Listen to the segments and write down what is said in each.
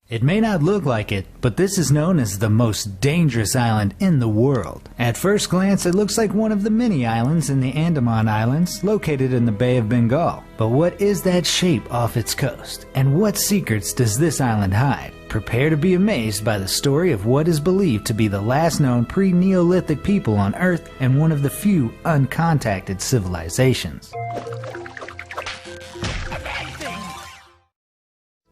It may not look like it, but this is known as the most dangerous island in the world. At first glance, it looks like one of the many islands in the Andaman Islands, located in the Bay of Bengal. But what is that shape off its coast? And what secrets does this island hide? Prepare to be amazed by the story of what is believed to be the last known pre-Neolithic people on Earth and one of the few uncontacted civilizations.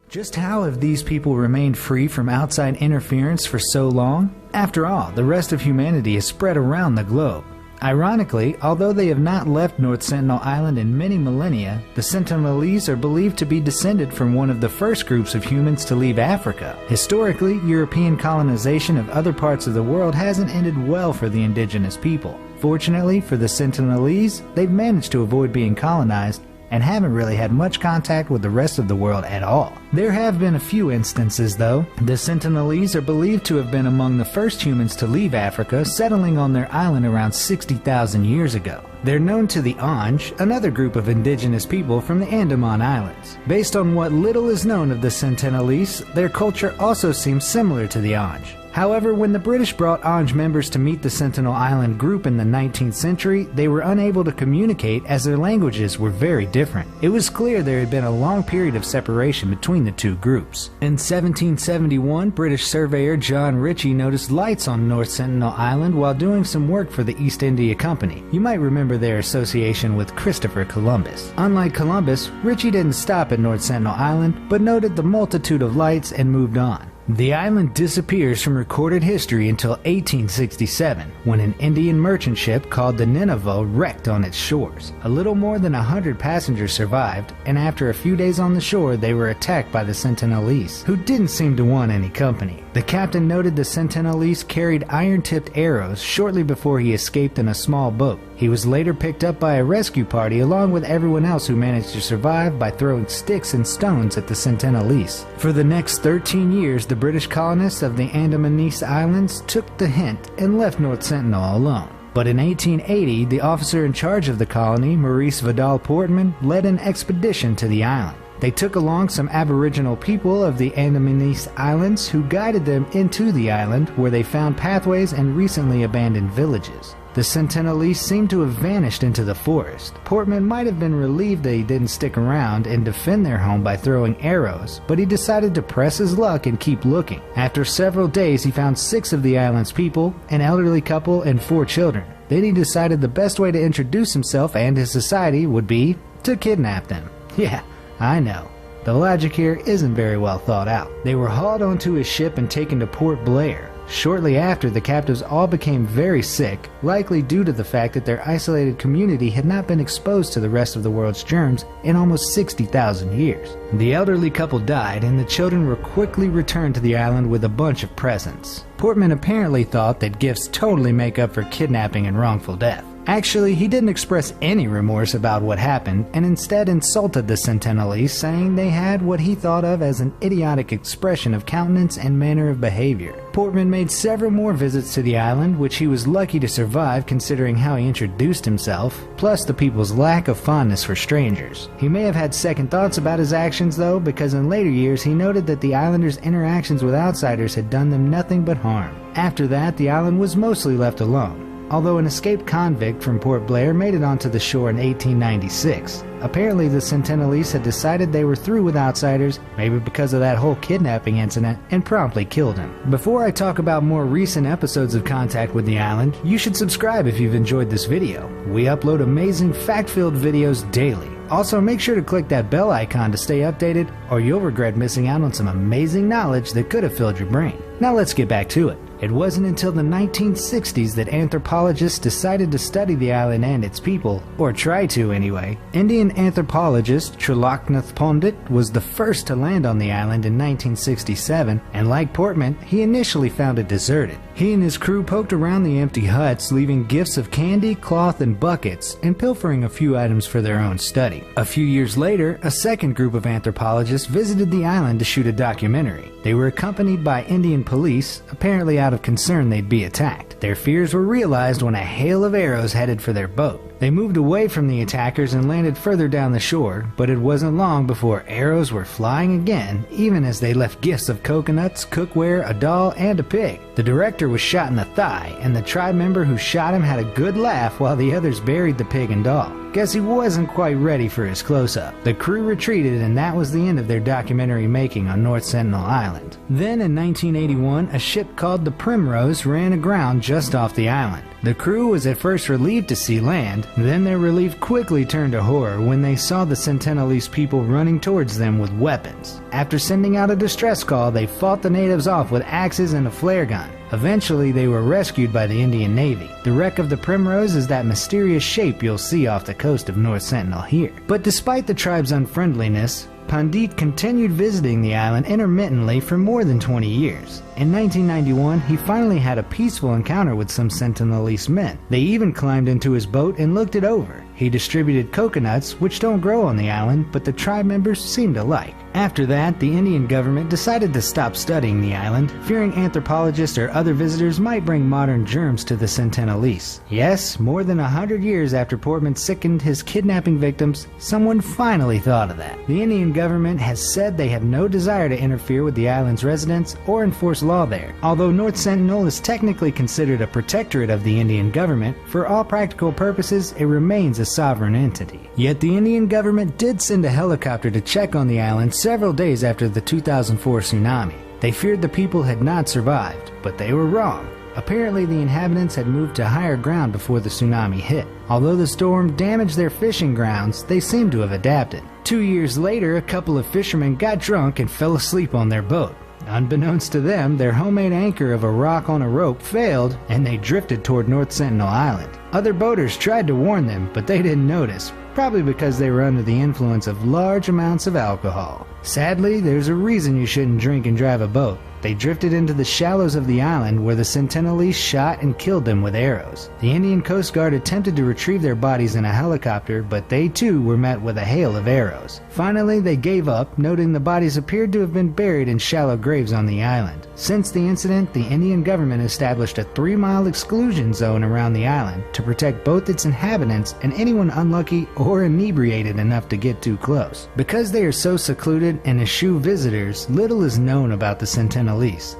Just how have these people remained free from outside interference for so long? After all, the rest of humanity is spread around the globe. Ironically, although they have not left North Sentinel Island in many millennia, the Sentinelese are believed to be descended from one of the first groups of humans to leave Africa. Historically, European colonization of other parts of the world hasn't ended well for the indigenous people. Fortunately for the Sentinelese, they've managed to avoid being colonized and haven't really had much contact with the rest of the world at all. There have been a few instances though. The Sentinelese are believed to have been among the first humans to leave Africa, settling on their island around 60,000 years ago. They're known to the Untouched, another group of indigenous people from the Andaman Islands. Based on what little is known of the Sentinelese, their culture also seems similar to the Untouched. However, when the British brought Untouched members to meet the Sentinel Island group in the 19th century, they were unable to communicate as their languages were very different. It was clear there had been a long period of separation between the two groups. In 1771, British surveyor John Ritchie noticed lights on North Sentinel Island while doing some work for the East India Company. You might remember their association with Christopher Columbus. Unlike Columbus, Ritchie didn't stop at North Sentinel Island, but noted the multitude of lights and moved on. The island disappears from recorded history until 1867, when an Indian merchant ship called the Nineveh wrecked on its shores. A little more than 100 passengers survived, and after a few days on the shore, they were attacked by the Sentinelese, who didn't seem to want any company. The captain noted the Sentinelese carried iron-tipped arrows shortly before he escaped in a small boat. He was later picked up by a rescue party along with everyone else who managed to survive by throwing sticks and stones at the Sentinelese. For the next 13 years, the British colonists of the Andamanese Islands took the hint and left North Sentinel alone. But in 1880, the officer in charge of the colony, Maurice Vidal Portman, led an expedition to the island. They took along some Aboriginal people of the Andamanese Islands who guided them into the island, where they found pathways and recently abandoned villages. The Sentinelese seemed to have vanished into the forest. Portman might have been relieved that he didn't stick around and defend their home by throwing arrows, but he decided to press his luck and keep looking. After several days, he found 6 of the island's people, an elderly couple and 4 children. Then he decided the best way to introduce himself and his society would be to kidnap them. Yeah, I know. The logic here isn't very well thought out. They were hauled onto his ship and taken to Port Blair. Shortly after, the captives all became very sick, likely due to the fact that their isolated community had not been exposed to the rest of the world's germs in almost 60,000 years. The elderly couple died, and the children were quickly returned to the island with a bunch of presents. Portman apparently thought that gifts totally make up for kidnapping and wrongful death. Actually, he didn't express any remorse about what happened and instead insulted the Sentinelese, saying they had what he thought of as an idiotic expression of countenance and manner of behavior. Portman made several more visits to the island, which he was lucky to survive considering how he introduced himself, plus the people's lack of fondness for strangers. He may have had second thoughts about his actions though, because in later years he noted that the islanders' interactions with outsiders had done them nothing but harm. After that, the island was mostly left alone. Although an escaped convict from Port Blair made it onto the shore in 1896. Apparently the Sentinelese had decided they were through with outsiders, maybe because of that whole kidnapping incident, and promptly killed him. Before I talk about more recent episodes of Contact with the Island, you should subscribe if you've enjoyed this video. We upload amazing fact-filled videos daily. Also, make sure to click that bell icon to stay updated, or you'll regret missing out on some amazing knowledge that could have filled your brain. Now let's get back to it. It wasn't until the 1960s that anthropologists decided to study the island and its people, or try to anyway. Indian anthropologist Triloknath Pandit was the first to land on the island in 1967, and like Portman, he initially found it deserted. He and his crew poked around the empty huts, leaving gifts of candy, cloth, and buckets, and pilfering a few items for their own study. A few years later, a second group of anthropologists visited the island to shoot a documentary. They were accompanied by Indian police, apparently out of concern they'd be attacked. Their fears were realized when a hail of arrows headed for their boat. They moved away from the attackers and landed further down the shore, but it wasn't long before arrows were flying again, even as they left gifts of coconuts, cookware, a doll, and a pig. The director was shot in the thigh, and the tribe member who shot him had a good laugh while the others buried the pig and doll. Guess he wasn't quite ready for his close-up. The crew retreated, and that was the end of their documentary making on North Sentinel Island. Then in 1981, a ship called the Primrose ran aground just off the island. The crew was at first relieved to see land, then their relief quickly turned to horror when they saw the Sentinelese people running towards them with weapons. After sending out a distress call, they fought the natives off with axes and a flare gun. Eventually, they were rescued by the Indian Navy. The wreck of the Primrose is that mysterious shape you'll see off the coast of North Sentinel here. But despite the tribe's unfriendliness, Pandit continued visiting the island intermittently for more than 20 years. In 1991, he finally had a peaceful encounter with some Sentinelese men. They even climbed into his boat and looked it over. He distributed coconuts, which don't grow on the island, but the tribe members seemed to like. After that, the Indian government decided to stop studying the island, fearing anthropologists or other visitors might bring modern germs to the Sentinelese. Yes, more than 100 years after Portman sickened his kidnapping victims, someone finally thought of that. The Indian government has said they have no desire to interfere with the island's residents or enforce law there. Although North Sentinel is technically considered a protectorate of the Indian government, for all practical purposes it remains a sovereign entity. Yet the Indian government did send a helicopter to check on the island several days after the 2004 tsunami. They feared the people had not survived, but they were wrong. Apparently the inhabitants had moved to higher ground before the tsunami hit. Although the storm damaged their fishing grounds, they seemed to have adapted. 2 years later, a couple of fishermen got drunk and fell asleep on their boat. Unbeknownst to them, their homemade anchor of a rock on a rope failed, and they drifted toward North Sentinel Island. Other boaters tried to warn them, but they didn't notice, probably because they were under the influence of large amounts of alcohol. Sadly, there's a reason you shouldn't drink and drive a boat. They drifted into the shallows of the island where the Sentinelese shot and killed them with arrows. The Indian Coast Guard attempted to retrieve their bodies in a helicopter, but they too were met with a hail of arrows. Finally, they gave up, noting the bodies appeared to have been buried in shallow graves on the island. Since the incident, the Indian government established a 3-mile exclusion zone around the island to protect both its inhabitants and anyone unlucky or inebriated enough to get too close. Because they are so secluded and eschew visitors, little is known about the Sentinelese.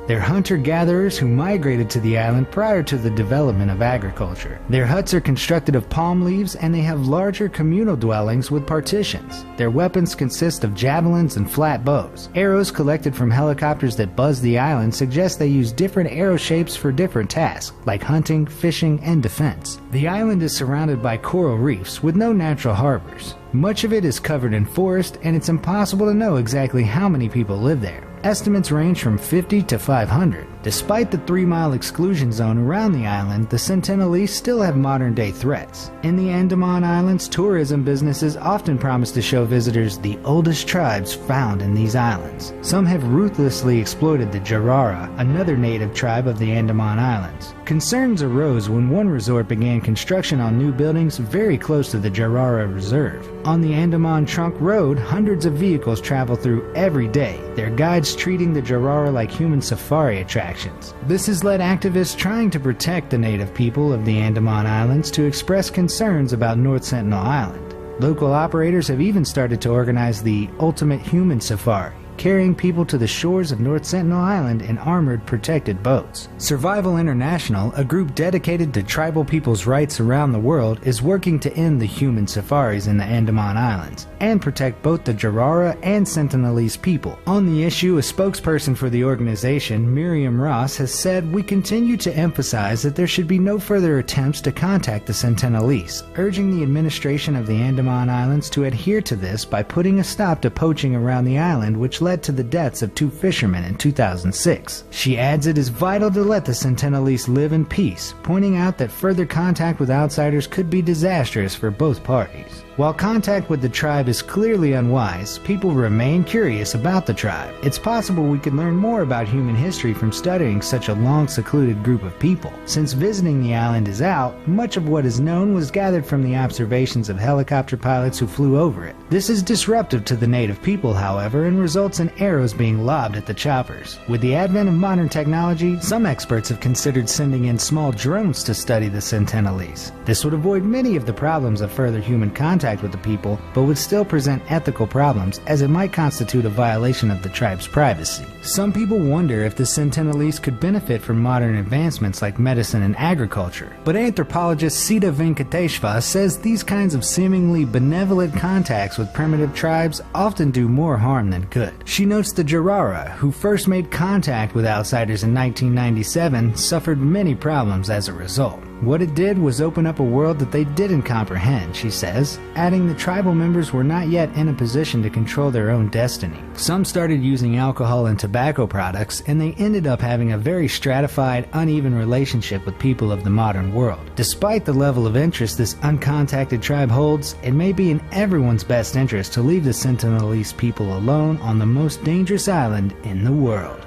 They're hunter-gatherers who migrated to the island prior to the development of agriculture. Their huts are constructed of palm leaves, and they have larger communal dwellings with partitions. Their weapons consist of javelins and flat bows. Arrows collected from helicopters that buzz the island suggest they use different arrow shapes for different tasks, like hunting, fishing, and defense. The island is surrounded by coral reefs with no natural harbors. Much of it is covered in forest, and it's impossible to know exactly how many people live there. Estimates range from 50 to 500. Despite the 3-mile exclusion zone around the island, the Sentinelese still have modern-day threats. In the Andaman Islands, tourism businesses often promise to show visitors the oldest tribes found in these islands. Some have ruthlessly exploited the Jarara, another native tribe of the Andaman Islands. Concerns arose when one resort began construction on new buildings very close to the Jarara Reserve. On the Andaman Trunk Road, hundreds of vehicles travel through every day, their guides treating the Jarara like human safari attractions. This has led activists trying to protect the native people of the Andaman Islands to express concerns about North Sentinel Island. Local operators have even started to organize the Ultimate Human Safari, carrying people to the shores of North Sentinel Island in armored, protected boats. Survival International, a group dedicated to tribal people's rights around the world, is working to end the human safaris in the Andaman Islands and protect both the Jarara and Sentinelese people. On the issue, a spokesperson for the organization, Miriam Ross, has said, "We continue to emphasize that there should be no further attempts to contact the Sentinelese, urging the administration of the Andaman Islands to adhere to this by putting a stop to poaching around the island, which led to the deaths of 2 fishermen in 2006. She adds it is vital to let the Sentinelese live in peace, pointing out that further contact with outsiders could be disastrous for both parties. While contact with the tribe is clearly unwise, people remain curious about the tribe. It's possible we could learn more about human history from studying such a long secluded group of people. Since visiting the island is out, much of what is known was gathered from the observations of helicopter pilots who flew over it. This is disruptive to the native people, however, and results bullets and arrows being lobbed at the choppers. With the advent of modern technology, some experts have considered sending in small drones to study the Sentinelese. This would avoid many of the problems of further human contact with the people, but would still present ethical problems as it might constitute a violation of the tribe's privacy. Some people wonder if the Sentinelese could benefit from modern advancements like medicine and agriculture, but anthropologist Sita Venkateshva says these kinds of seemingly benevolent contacts with primitive tribes often do more harm than good. She notes the Jarara, who first made contact with outsiders in 1997, suffered many problems as a result. What it did was open up a world that they didn't comprehend, she says, adding the tribal members were not yet in a position to control their own destiny. Some started using alcohol and tobacco products, and they ended up having a very stratified, uneven relationship with people of the modern world. Despite the level of interest this uncontacted tribe holds, it may be in everyone's best interest to leave the Sentinelese people alone on the most dangerous island in the world.